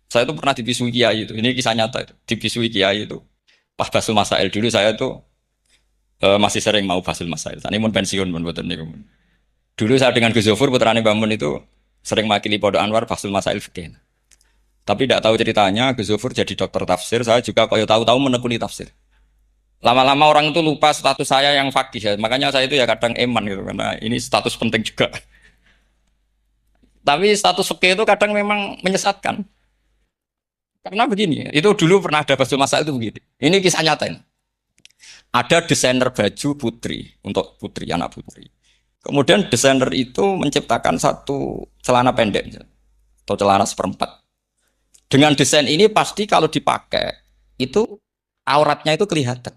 saya itu pernah dibisui kiai itu. Ini kisah nyata itu. Dibisui kiai itu. Pas basul masail dulu saya itu masih sering mau basul masail. Ini pun pensiun pun betul nih. Dulu saya dengan Gus Zofur putrane Bamun itu sering makili Pondok Anwar basul masail fikih. Tapi tidak tahu ceritanya, Gus Zofur jadi dokter tafsir, saya juga kalau tahu-tahu menekuni tafsir. Lama-lama orang itu lupa status saya yang fakih, ya. Makanya saya itu ya kadang eman gitu, karena ini status penting juga. Tapi status fikih itu kadang memang menyesatkan. Karena begini, itu dulu pernah ada basul masail itu begini. Ini kisah nyata ini. Ada desainer baju putri, untuk putri, anak putri. Kemudian desainer itu menciptakan satu celana pendek, atau celana seperempat. Dengan desain ini pasti kalau dipakai itu auratnya itu kelihatan.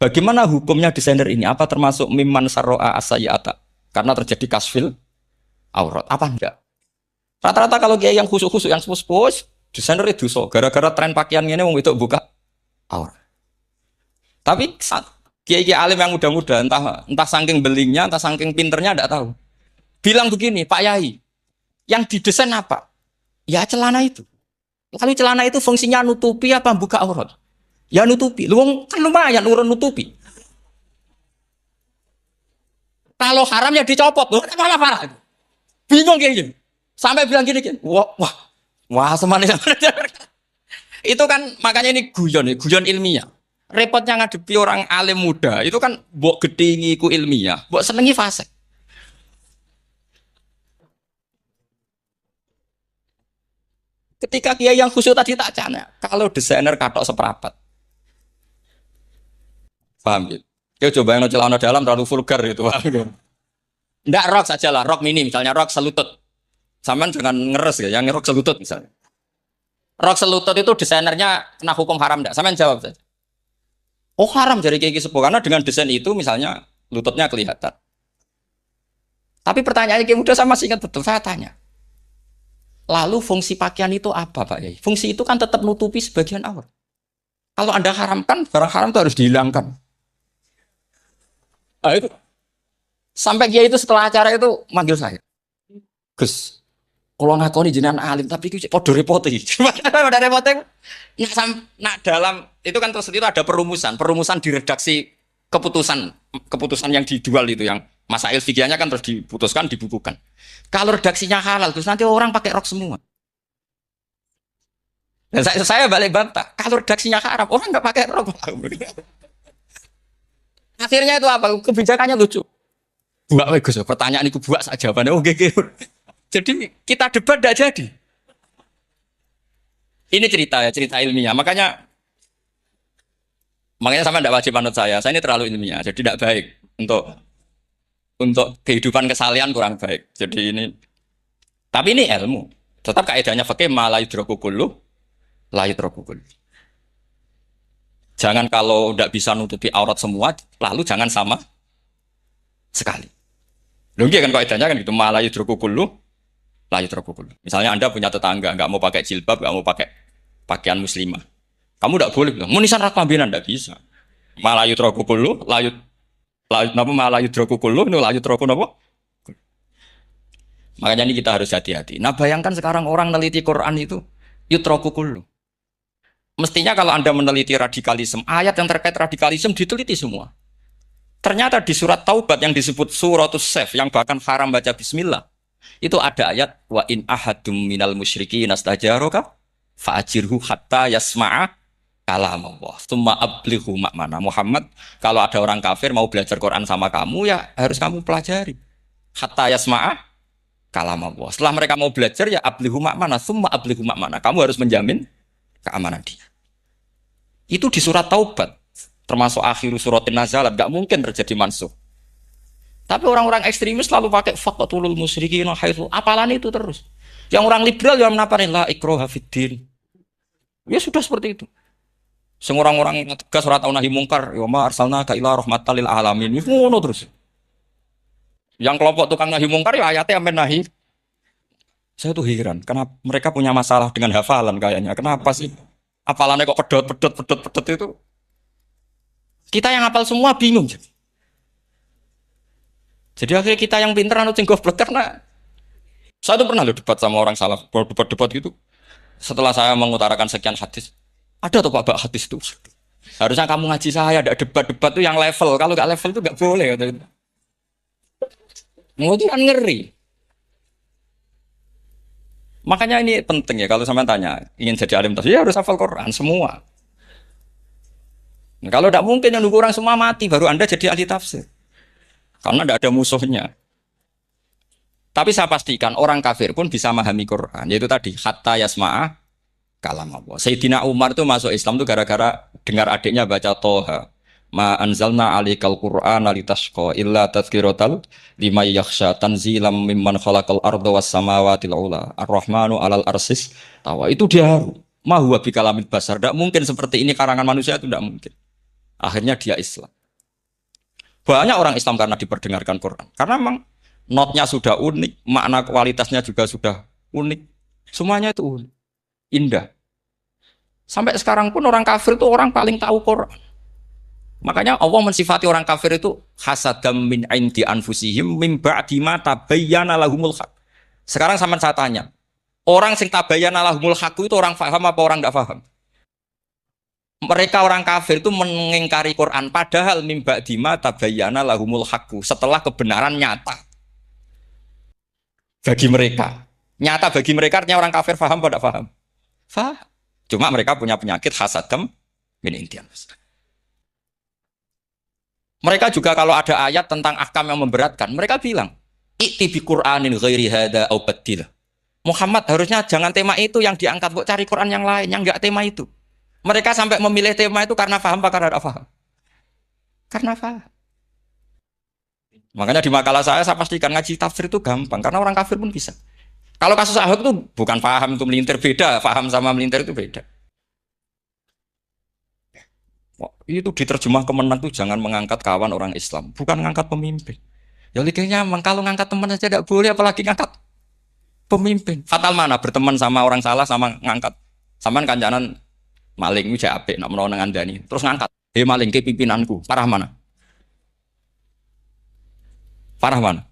Bagaimana hukumnya desainer ini? Apa termasuk mimman sarro'a asayyata? Karena terjadi kasfil aurat. Apa enggak? Rata-rata kalau kiai yang khusus-khusus yang sepuh-sepuh, desainer itu so. Gara-gara tren pakaiannya ini mau itu buka aurat. Tapi kiai-kiai alim yang muda-muda, entah saking belingnya, entah saking pinternya, enggak tahu. Bilang begini, Pak Yai, yang didesain apa? Ya celana itu. Lalu celana itu fungsinya nutupi apa buka aurat? Ya nutupi. Lu kan lumayan urun nutupi. Kalau haram ya dicopot. Lu malah parah. Bingung kayak gini. Sampai bilang gini. Wah, semanis. Itu kan makanya ini guyon ilmiah. Repotnya ngadepi orang alim muda itu kan mbok gedhingi ku ilmiah, mbok senengi fase. Ketika kiai yang khusyuk tadi tak cana, kalau desainer katok seperapat, paham gitu? Kau coba yang celana dalam terlalu vulgar itu, paham gitu? Nggak rok saja lah, rok mini misalnya rok selutut. Saman jangan ngeres ya, yang rok selutut misalnya. Rok selutut itu desainernya kena hukum haram enggak? Saman jawab saja. Oh haram dari kiai sepuh karena dengan desain itu misalnya lututnya kelihatan. Tapi pertanyaannya kiai muda sama masih ingat betul, saya tanya. Lalu fungsi pakaian itu apa Pak Yai? Fungsi itu kan tetap nutupi sebagian aurat. Kalau Anda haramkan, barang haram itu harus dihilangkan. Nah, itu. Sampai Kiai itu setelah acara itu manggil saya. Gus, kalau ngakoni jenengan alim tapi itu podo repote. Ada repote. Nah, dalam itu kan terus itu ada perumusan di redaksi keputusan yang dijual itu yang masail fikihnya kan terus diputuskan dibukukan. Kalau redaksinya halal terus nanti orang pakai rok semua. Dan saya balik bantah. Kalau redaksinya haram orang nggak pakai rok. Akhirnya itu apa? Kebijakannya lucu. Buat Gus, pertanyaan itu buat saja jawabannya. Oke. Jadi kita debat tidak jadi. Ini cerita ya, cerita ilmiah. Makanya sama tidak wajib manut saya. Saya ini terlalu ilmiah, jadi tidak baik untuk kehidupan kesalian kurang baik. Jadi ini, tapi ini ilmu. Tetap kaidahnya fikih la yudraku kullu, la yudraku kullu. Jangan kalau tidak bisa nutupi aurat semua, lalu jangan sama sekali. Lagi kan kaidahnya kan gitu, la yudraku kullu, la yudraku kullu. Misalnya Anda punya tetangga nggak mau pakai jilbab, nggak mau pakai pakaian muslimah. Kamu tidak boleh bilang, munisan rakmambinan tidak bisa. La yudraku kullu, la yudraku kullu, la yudraku napa? Makanya ini kita harus hati-hati. Nah bayangkan sekarang orang meneliti Quran itu yutraku kullu. Mestinya kalau Anda meneliti radikalisme, ayat yang terkait radikalisme diteliti semua. Ternyata di surat Taubat yang disebut suratus Saf yang bahkan haram baca bismillah, itu ada ayat wa in ahadum minal musyrikin nastajaroka fa'ajirhu hatta yasma'a kalam Allah. Tsumma ablighu makmana. Muhammad, kalau ada orang kafir mau belajar Quran sama kamu ya harus kamu pelajari. Hatta yasma'a kalam Allah. Setelah mereka mau belajar ya ablighu makmana, tsumma ablighu makmana. Kamu harus menjamin keamanan dia. Itu di surat Taubat, termasuk akhir surat Nazalat, gak mungkin terjadi mansuh. Tapi orang-orang ekstremis selalu pakai faqatulul musyrikin haitsu, apalan itu terus. Yang orang liberal yang menaparin la ikraha fiddin. Ya sudah seperti itu. Semua orang-orang tegas ora tau nahi mungkar, ya ma arsalnaka ila rahmatal lil alamin. Itu ngono terus. Yang kelompok tukang nahi mungkar ya ayatnya amen nahi. Saya tuh heran, kenapa mereka punya masalah dengan hafalan kayaknya. Kenapa sih? Hafalannya kok pedot itu. Kita yang hafal semua bingung. Jadi akhirnya kita yang pinter anu sing goblok karena saya tuh pernah lo debat sama orang salah, debat gitu. Setelah saya mengutarakan sekian hadis, ada tuh Pak hadis itu. Harusnya kamu ngaji saya, ada debat-debat tuh yang level. Kalau nggak level tuh nggak boleh. Mau itu kan ngeri. Makanya ini penting ya kalau sampean tanya ingin jadi alim tafsir ya harus hafal Quran semua. Nah, kalau tidak mungkin yang nunggu orang semua mati baru Anda jadi ahli tafsir. Karena tidak ada musuhnya. Tapi saya pastikan orang kafir pun bisa memahami Quran. Yaitu tadi hatta yasma'a kalam Allah. Sayyidina Umar itu masuk Islam itu gara-gara dengar adiknya baca Toha. Ma anzalna alikal Qur'ana litashqa illa tadhkiratal liman yakhsha tanzilam mimman khalaqal arda was samawati ula ar-rahmanu alal arsis tawa. Itu dia ma huwa bikalamil basar. Tidak mungkin seperti ini karangan manusia itu tidak mungkin. Akhirnya dia Islam. Banyak orang Islam karena diperdengarkan Quran. Karena memang notnya sudah unik, makna kualitasnya juga sudah unik. Semuanya itu unik, indah. Sampai sekarang pun orang kafir itu orang paling tahu Quran. Makanya Allah mensifati orang kafir itu hasadam min indi anfusihim mim ba'di ma tabayyana lahumul haq. Sekarang sama saya tanya, orang sing tabayyana lahumul haq itu orang paham apa orang enggak paham? Mereka orang kafir itu mengingkari Quran padahal mim ba'di ma tabayyana lahumul haq setelah kebenaran nyata bagi mereka. Nyata bagi mereka artinya orang kafir paham apa enggak paham? Paham. Cuma mereka punya penyakit hasadam min indi anfusihim. Mereka juga kalau ada ayat tentang ahkam yang memberatkan, mereka bilang, "I'ti bi Qur'anin ghairi hadza au badil." Muhammad harusnya jangan tema itu yang diangkat, kok cari Quran yang lain yang enggak tema itu. Mereka sampai memilih tema itu karena paham apa karena tidak paham? Karena paham. Makanya di makalah saya pastikan ngaji tafsir itu gampang karena orang kafir pun bisa. Kalau kasus Ahok itu bukan paham itu melintir, beda, paham sama melintir itu beda. Wah, itu diterjemah Kemenang itu jangan mengangkat kawan orang Islam, bukan mengangkat pemimpin. Ya lidahnya kalau ngangkat teman saja tidak boleh, apalagi ngangkat pemimpin. Fatal mana berteman sama orang salah sama ngangkat. Saman kancanan maling itu apik nak menawa ngandani. Terus ngangkat. Hei maling ke pimpinanku. Parah mana? Parah mana?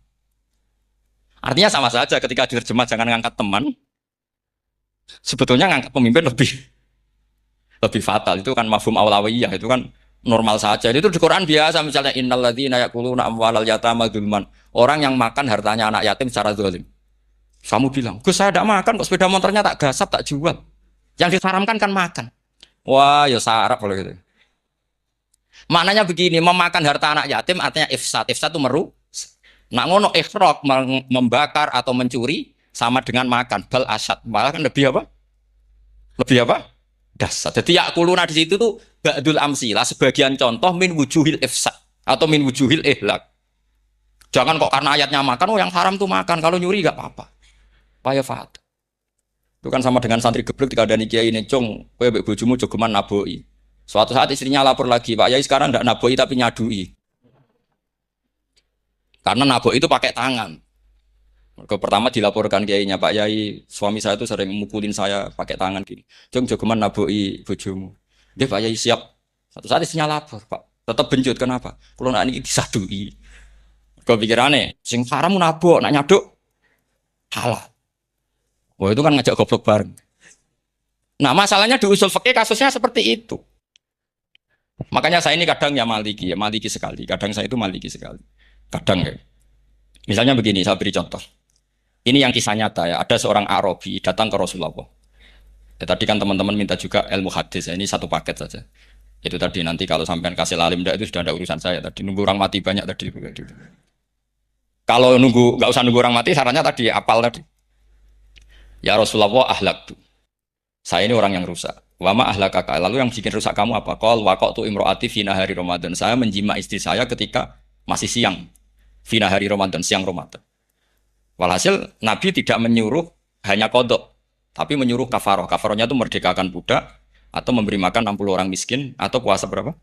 Artinya sama saja ketika diterjemah jangan ngangkat teman. Sebetulnya ngangkat pemimpin lebih fatal. Itu kan mafhum aulawiyah, itu kan normal saja. Itu di Quran biasa misalnya innalladzina yaquluna amwalal yatama dzulman. Orang yang makan hartanya anak yatim secara zalim. Kamu bilang, "Gus, saya tidak makan kok, sepeda motornya tak gasap, tak jual." Yang diharamkan kan makan. Wah, ya sarap kalau gitu. Maknanya begini, memakan harta anak yatim artinya ifsad. Ifsad itu meru. Nak ngono ikhraq membakar atau mencuri sama dengan makan. Bal asad. Malah kan lebih apa? Lebih apa? Dasar. Jadi yakuluna di situ tuh ba'dul amsilah, sebagian contoh min wujuhil ifsad atau min wujuhil ihlak. Jangan kok karena ayatnya makan, oh yang haram tuh makan, kalau nyuri gak apa-apa. Paya fat. Itu kan sama dengan santri geblek ketika ada kiai ini, "Cong, kowe mbek bojomu jogeman naboi." Suatu saat istrinya lapor lagi, "Pak Yai sekarang ndak naboi tapi nyadui." Karena naboi itu pakai tangan. Pertama dilaporkan kiainya, "Pak Yai, suami saya itu sering mukulin saya pakai tangan gini. Jong jogeman naboi bojomu." Dia, "Pak Yai siap." Satu saat istrinya lapor, "Pak, tetap benjut kenapa? Kalau nak ini disadui." Kepikirannya, sing haram nabok, nak nyaduk halal. Wah itu kan ngajak goblok bareng. Nah masalahnya di usul fikih kasusnya seperti itu. Makanya saya ini kadang ya maliki sekali. Kadang saya itu maliki sekali. Kadang ya. Misalnya begini, saya beri contoh. Ini yang kisah nyata ya. Ada seorang Arabi datang ke Rasulullah. Ya, tadi kan teman-teman minta juga ilmu hadis. Ya. Ini satu paket saja. Itu tadi nanti kalau sampean kasih lalim itu sudah ada urusan saya. Tadi nunggu orang mati banyak tadi. Kalau nggak usah nunggu orang mati, sarannya tadi apal tadi. Ya Rasulullah ahlak tuh. Saya ini orang yang rusak. Wama ahlakaka. Lalu yang bikin rusak kamu apa? Qol waqatu imroati fina hari Ramadan. Saya menjima istri saya ketika masih siang. Fina hari Ramadan, siang Ramadan. Walhasil Nabi tidak menyuruh hanya kodok, tapi menyuruh kafaroh. Kafarohnya itu merdekakan budak atau memberi makan 60 orang miskin atau puasa berapa?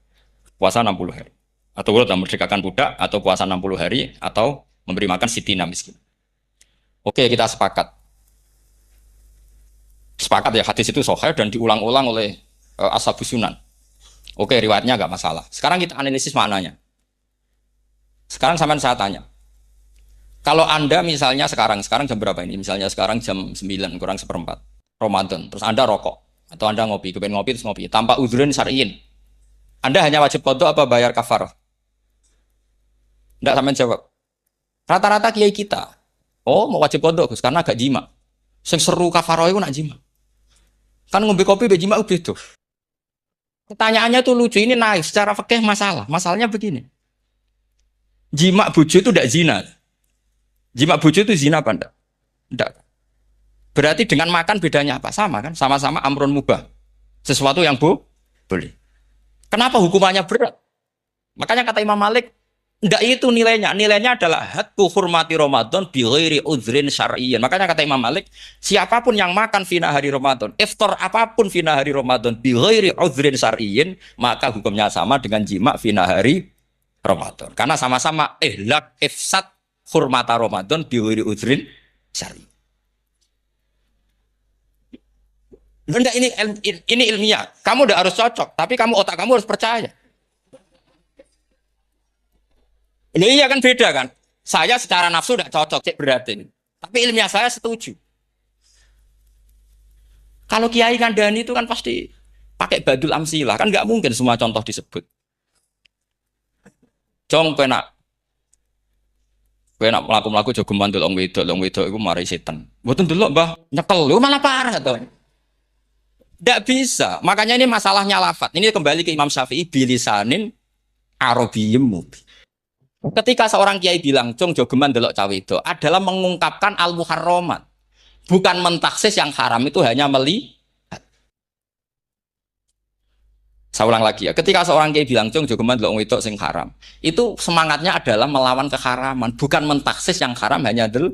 Puasa 60 hari. Atau merdekakan budak atau puasa 60 hari atau memberi makan sitina miskin. Oke, kita sepakat. Sepakat ya hadis itu sahih dan diulang-ulang oleh Ashabus Sunan. Oke, riwayatnya nggak masalah. Sekarang kita analisis maknanya. Sekarang sampean saya tanya. Kalau Anda misalnya sekarang jam berapa ini? Misalnya sekarang jam 9 kurang seperempat Ramadan. Terus Anda rokok atau Anda ngopi, kepengen ngopi terus ngopi tanpa udzrin syar'iyyin. Anda hanya wajib qadha apa bayar kafarah? Enggak, sampean jawab. Rata-rata kiai kita, "Oh, mau wajib qadha Gus karena agak jima." Sing seru kafarah itu nak jima. Kan ngombe kopi be jima beda. Pertanyaannya tuh lucu, ini naik secara fikih masalah. Masalahnya begini. Jima bojo itu tidak zina. Jima bojo itu zina apa enggak? Enggak. Berarti dengan makan bedanya apa? Sama kan? Sama-sama amrun mubah. Sesuatu yang boleh. Kenapa hukumannya berat? Makanya kata Imam Malik, enggak itu nilainya. Nilainya adalah hadku hurmati Ramadan bi ghairi udzrin syar'iyyin. Makanya kata Imam Malik, siapapun yang makan fina hari Ramadan, iftar apapun fina hari Ramadan bi ghairi udzrin syar'iyyin, maka hukumnya sama dengan jima fina hari Ramadan. Karena sama-sama ihlak ifsad hurmata Ramadan bi ghairi udzrin syar'iyyin. Enggak, ini ilmiah. Kamu udah harus cocok, tapi otak kamu harus percaya. Iya kan beda kan? Saya secara nafsu tidak cocok, cek berarti. Tapi ilmiah saya setuju. Kalau Kiai Kandani itu kan pasti pakai badul amsilah, kan nggak mungkin semua contoh disebut. Jong penak melaku jogeman delok wedok iku mari setan. Mboten delok Mbah, nyekel lho malah parah to. Ndak bisa. Makanya ini masalahnya lafat. Ini kembali ke Imam Syafi'i bilisanin Arabiyyim mubin. Ketika seorang kiai bilang, "Cung jogeman delok cawe itu," adalah mengungkapkan al-muharramat, bukan mentaksis yang haram itu hanya meli. Saya ulang lagi ya, ketika seorang kiai bilang, "Cung jogeman delok wedok sing haram," itu semangatnya adalah melawan keharaman, bukan mentaksis yang haram hanya del